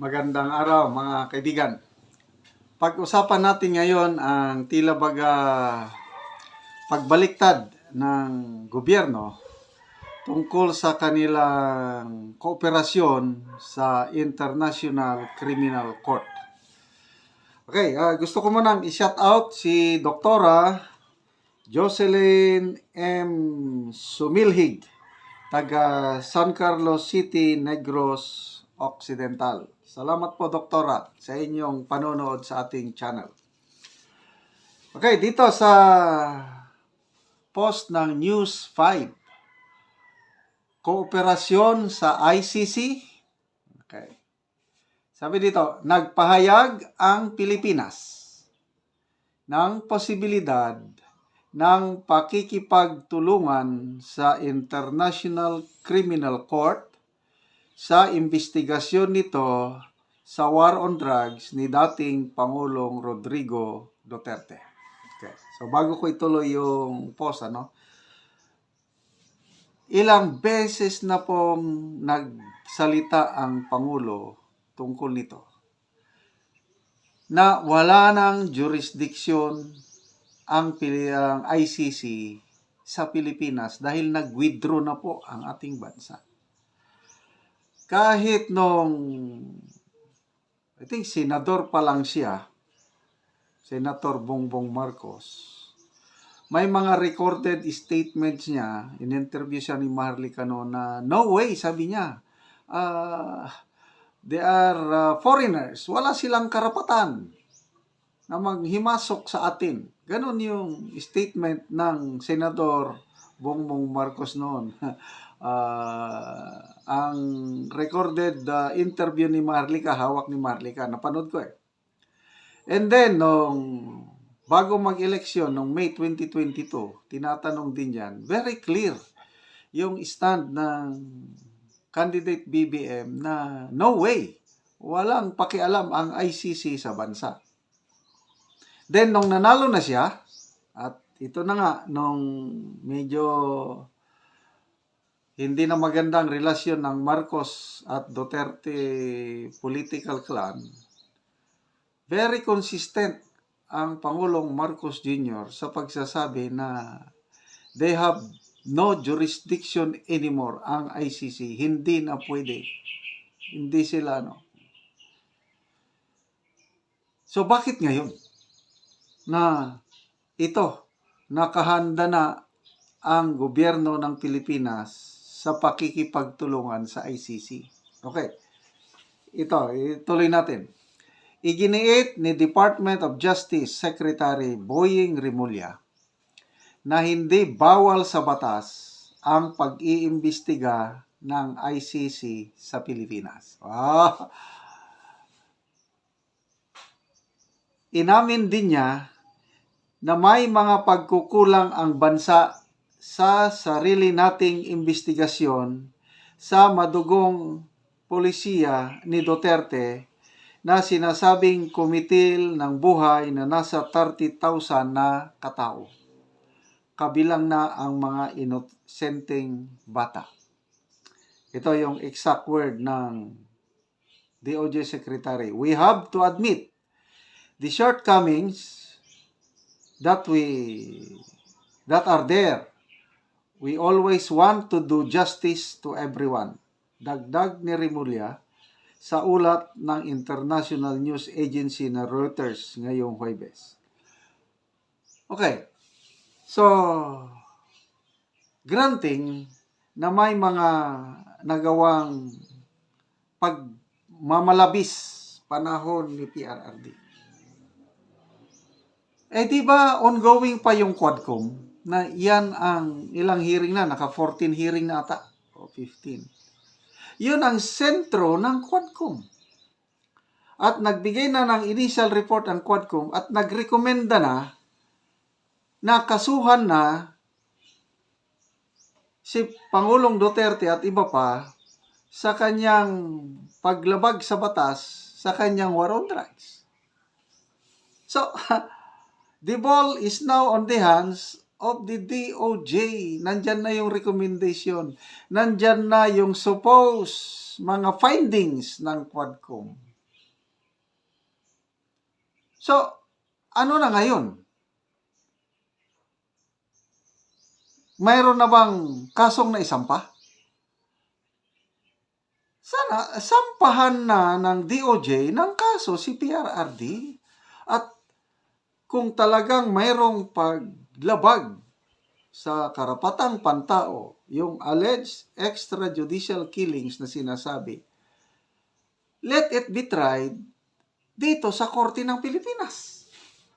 Magandang araw mga kaibigan. Pag-usapan natin ngayon ang tila baga pagbaliktad ng gobyerno tungkol sa kanilang kooperasyon sa International Criminal Court. Okay, gusto ko munang i-shout out si Doktora Jocelyn M. Sumilhig, taga San Carlos City, Negros Occidental. Salamat po, Doktora, sa inyong panonood sa ating channel. Okay, dito sa post ng News 5, kooperasyon sa ICC. Okay. Sabi dito, nagpahayag ang Pilipinas ng posibilidad ng pakikipagtulungan sa International Criminal Court sa investigasyon nito sa war on drugs ni dating Pangulong Rodrigo Duterte. Okay. So bago ko ituloy yung post, ilang beses na pong nagsalita ang Pangulo tungkol nito na wala ng jurisdiction ang ICC sa Pilipinas dahil nag-withdraw na po ang ating bansa. Kahit nung, I think, senador pa lang siya, Senator Bongbong Marcos, may mga recorded statements niya, in-interview siya ni Maharlika noon na, no way, sabi niya, they are foreigners, wala silang karapatan na maghimasok sa atin. Ganon yung statement ng Senador Bongbong Marcos noon. Ang recorded interview ni Maharlika, hawak ni Maharlika, napanood ko eh. And then, bago mag-eleksyon, noong May 2022, tinatanong din yan, very clear yung stand ng candidate BBM na no way, walang pakialam ang ICC sa bansa. Then, nung nanalo na siya, at ito na nga, nung medyo hindi na magandang relasyon ng Marcos at Duterte political clan, very consistent ang Pangulong Marcos Jr. sa pagsasabi na they have no jurisdiction anymore ang ICC. Hindi na pwede. Hindi sila, So, bakit ngayon na ito, nakahanda na ang gobyerno ng Pilipinas sa pakikipagtulungan sa ICC? Okay. Ito, ituloy natin. Iginiit ni Department of Justice Secretary Boying Rimulya na hindi bawal sa batas ang pag-iimbestiga ng ICC sa Pilipinas. Inamin din niya na may mga pagkukulang ang bansa sa sarili nating investigasyon sa madugong polisiya ni Duterte na sinasabing kumitil ng buhay na nasa 30,000 na katao. Kabilang na ang mga inosenteng bata. Ito yung exact word ng DOJ Secretary. We have to admit the shortcomings that are there. We always want to do justice to everyone. Dagdag ni Rimulya sa ulat ng international news agency na Reuters ngayong Huwebes. Okay. So, granting na may mga nagawang pagmamalabis panahon ni PRRD. Di ba ongoing pa yung Quadcom na yan ang ilang hearing na, naka 14 hearing na ata, o 15. Yun ang sentro ng Quadcom. At nagbigay na ng initial report ang Quadcom at nagrekomenda na kasuhan na si Pangulong Duterte at iba pa sa kanyang paglabag sa batas sa kanyang war on drugs. So, the ball is now on the hands of the DOJ. Nandyan na yung recommendation. Nandyan na yung supposed mga findings ng Quadcom. So, ano na ngayon? Mayroon na bang kasong na isampa? Sana sampahan na ng DOJ ng kaso si PRRD. At kung talagang mayroong paglabag sa karapatang pantao, yung alleged extrajudicial killings na sinasabi, let it be tried dito sa Korte ng Pilipinas.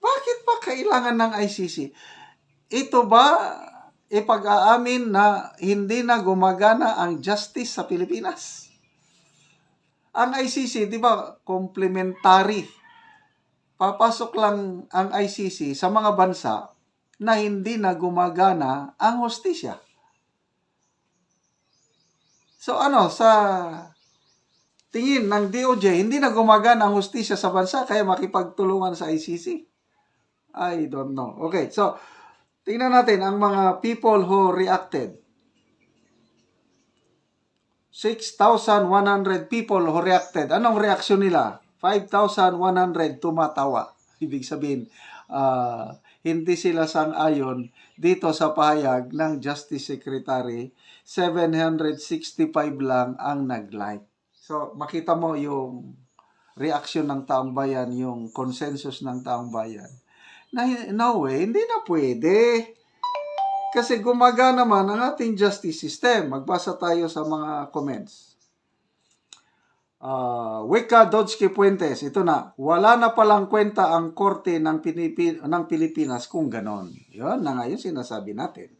Bakit ba kailangan ng ICC? Ito ba ipag-aamin na hindi na gumagana ang justice sa Pilipinas? Ang ICC, di ba, complementary. Papasok lang ang ICC sa mga bansa na hindi na gumagana ang hustisya. So sa tingin ng DOJ, hindi na gumagana ang hustisya sa bansa kaya makipagtulungan sa ICC? I don't know. Okay, so tingnan natin ang mga people who reacted. 6,100 people who reacted. Anong reaksyon nila? 5,100 tumatawa. Ibig sabihin, hindi sila sang-ayon dito sa pahayag ng Justice Secretary. 765 lang ang nag-like. So, makita mo yung reaksyon ng taong bayan, yung consensus ng taong bayan. No way, hindi na pwede. Kasi gumaga naman ang ating justice system. Magbasa tayo sa mga comments. Wika Dodski Puentes, ito na. Wala na palang kwenta ang korte ng Pilipinas kung ganon. Yun na nga yung sinasabi natin.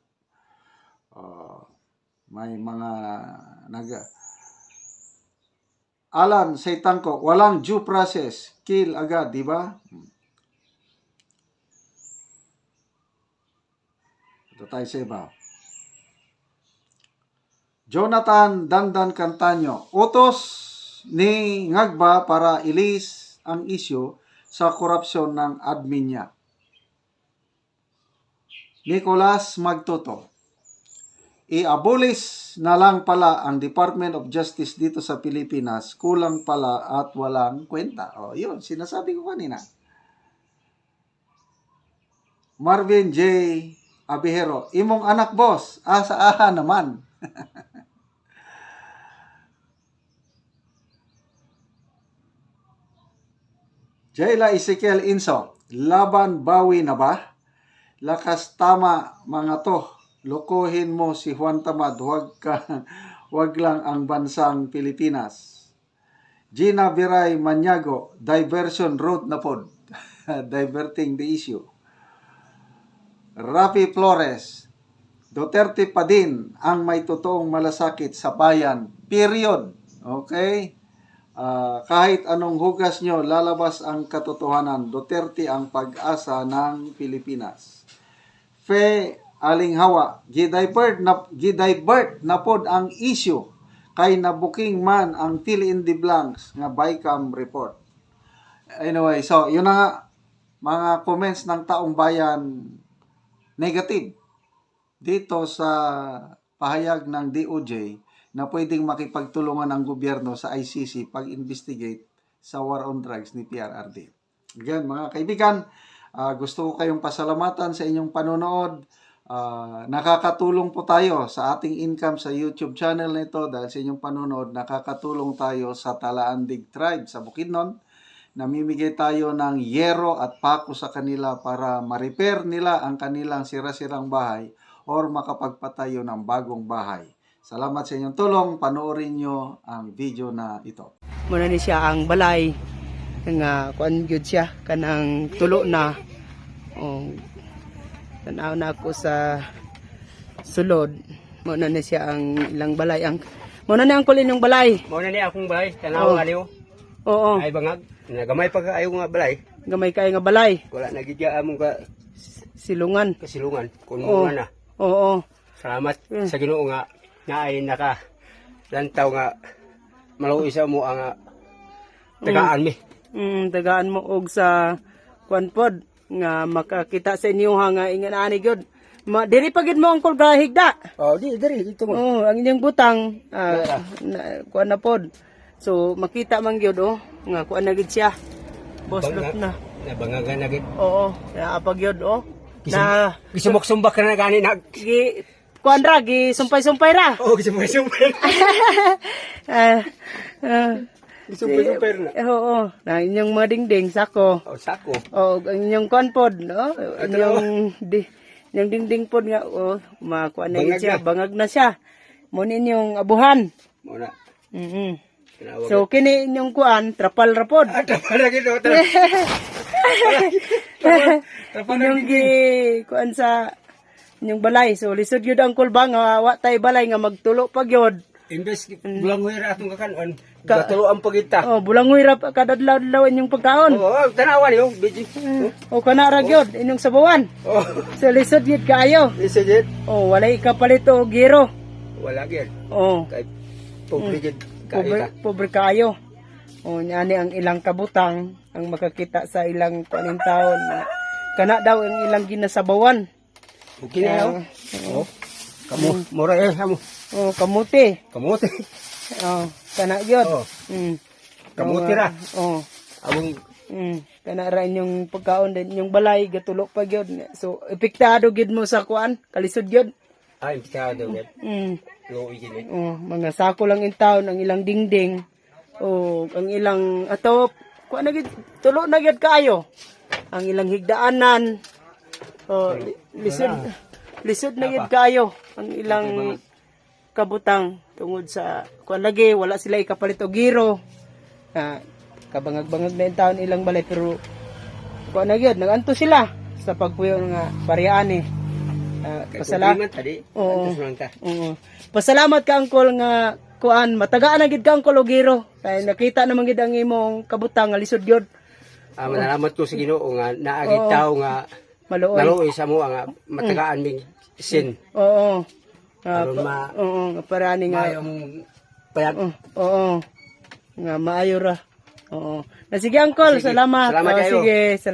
May mga Alan Seitanko, walang due process. Kill agad, di ba? Ito tayo sa iba. Jonathan Dandan Cantaño, utos ni Ngagba para ilis ang isyu sa korupsyon ng admin niya. Nicolas Magtoto, i-abolish na lang pala ang Department of Justice dito sa Pilipinas, kulang pala at walang kwenta. Yun, sinasabi ko kanina. Marvin J. Abihero, imong anak boss, asa naman. Jayla Ezekiel Inso, laban bawi na ba? Lakas tama mga to, lokohin mo si Juan Tamad, wag lang ang bansang Pilipinas. Gina Viray Manyago, diversion road na pod. Diverting the issue. Rafi Flores, Duterte pa din ang may totoong malasakit sa bayan. Period. Okay? Kahit anong hugas nyo, lalabas ang katotohanan. Duterte ang pag-asa ng Pilipinas. Fe Alinghawa, gidivert na pod ang issue kay nabuking man ang fill in the blanks nga BICAM report. Anyway, so yun na nga, mga comments ng taong bayan negative dito sa pahayag ng DOJ na pwedeng makipagtulungan ng gobyerno sa ICC pag-investigate sa war on drugs ni PRRD. Again, mga kaibigan, gusto ko kayong pasalamatan sa inyong panonood. Nakakatulong po tayo sa ating income sa YouTube channel nito dahil sa inyong panonood, nakakatulong tayo sa Talaandig Tribe sa Bukidnon. Namimigay tayo ng yero at pako sa kanila para ma-repair nila ang kanilang sira-sirang bahay or makapagpatayo ng bagong bahay. Salamat sa inyong tulong. Panoorin nyo ang video na ito. Muna ni siya ang balay nga kuan gyud siya kanang tulo na. Tanaw na ako sa sulod. Muna ni siya ang ilang balay. Muna ni ang kulin ng balay. Muna ni akong balay. Tanaw nga liw. Oo. Ay bangag. Nagamay pa kayo nga balay. Gamay kay nga balay. Wala nagidya among Silungan. kasilungan. Kung mo na. Oo. Salamat sa Ginoo nga naay naka lantaw nga maluoy sa mo ang tagaan mi. Tagaan mo og sa kuan pod nga makakita sa inyo nga ingan-ani gyud. Diri pa gid mo ang kulgahigda. Diri dito mo. Ang inyong butang kuan na pod. So makita man gyud nga kuan na gid siya. Boss lot na. Nabangagan na gid. Oo, naapag yun, oh. Na, Gisumok-sumbak ka na gani na. kuan ra, sumpay-sumpay ra. Oo, gisumok-sumbak. Ah, ah, Gisumok-sumbak na. oo, na inyong mga dingding, sako. Oh, sako. O, ang inyong kuan pod, no? Inyong dingding pod nga, oh, makuha na yun Bangag siya, na. bangag na siya. Muna inyong abuhan. Muna. Tinawag. So, kini inyong kuan, trapal ra pod. Trapal na gid. Inyong kuan sa inyong balay. So, lisod yun ang kulba nga, wa tay balay nga magtulo pag yun. Imbes bulangoy ra atong kakanon. Gatuloan pagita. Oh, bulangoy ra kadadlaw-adlaw inyong pagkaon. Oo, tanawan yo, biji. O kana ra gyud inyong sabawan. Oh, So, lisod yun kaayo. lisod. Oh, walay kapalit o giro. Wala gid. Oh, Kay pobre gid kayo. pobre kayo. O, nyani ang ilang kabutang ang makakita sa ilang kuaning taon. Kana daw ang ilang ginasabawan. Okay na yo. Oh. Kamu mura amo. O, kamuti. Kamote. O, kana gyud. Oh. Mm. Kamuti ra. O, Among kana ra inyong pagkaon din inyong balay gatulo pa gyud. So, epektado gyud mo sa kuan, kalisod gyud. ay picado gid. Mm. Luoy gid. Oh, mga sako lang in taon ang ilang dingding. O, ang ilang ato kuan na gyud tulo na gyud kaayo. Ang ilang higdaanan. O, lisod na gyud kaayo ang ilang kabutang tungod sa kuan lagi wala sila ikapalit og giro. Kabangag-bangag na in taon ilang balay pero kuan na gyud naganto sila sa pagpuyo nga paryaan Pasalamat tadi. Oo. Antos lang ta. Oo. Pasalamat ka angkol nga kuan matagaan na gid ka angkol og giro. Kay nakita naman gid ang imong kabutang nga lisod gyud. Manalamat ko sa Ginoo nga naagi tao nga Maluoy. naluoy sa mo nga matagaan mig sin. Oo. Aron ma Oo, nga parani nga. mayong payag. Oo. Nga maayo ra. Oo. Na sige angkol, Sige. salamat. Salamat Oo, kayo. sige, salamat.